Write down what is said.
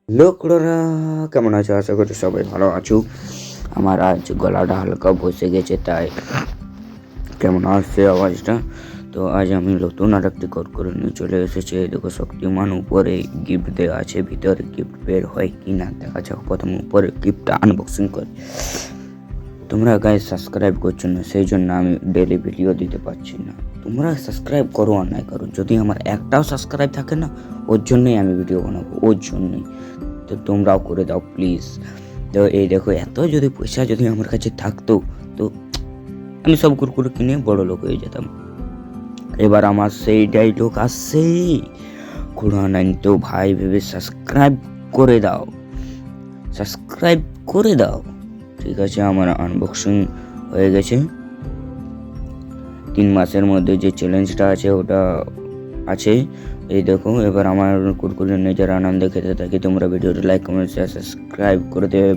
লোকরা কেমন আছো? আশা করি সবাই ভালো আছো। আমার আজ গলাটা হালকা বসে গেছে, তাই কেমন আসছে আওয়াজটা। তো আজ আমি নতুন আর একটি কোড করে নিয়ে চলে এসেছি। দেখো, শক্তিমান উপরে গিফট দেওয়া আছে, ভিতরে গিফট বের হয় কি না দেখা যাক। প্রথম উপরে গিফটটা আনবক্সিং করি। তোমরা গাইস সাবস্ক্রাইব করছো না, সেই জন্য আমি ডেলি ভিডিও দিতে পারছি না। তোমরা সাবস্ক্রাইব করো আর নাই করো, যদি আমার একটাও সাবস্ক্রাইব থাকে না, ওর জন্যই আমি ভিডিও বানাবো, ওর জন্যই। তো তোমরাও করে দাও প্লিজ। তো এই দেখো, এত যদি পয়সা যদি আমার কাছে থাকতো তো আমি সব কুরকুরে কিনে বড় লোক হয়ে যেতাম। এবার আমার সেই ডায়লগ আসছে, ঘোড়া নাইন তো ভাই ভেবে সাবস্ক্রাইব করে দাও, সাবস্ক্রাইব করে দাও। ঠিক আছে, আমার আনবক্সিং হয়ে গেছে। 3 মাসের মধ্যে যে চ্যালেঞ্জটা আছে ওটা আছে। এই দেখো, এবার আমার কুরকুরে নিজের আনন্দে খেতে থাকি। তোমরা ভিডিওটি লাইক, কমেন্ট, শেয়ার, সাবস্ক্রাইব করে দেবে।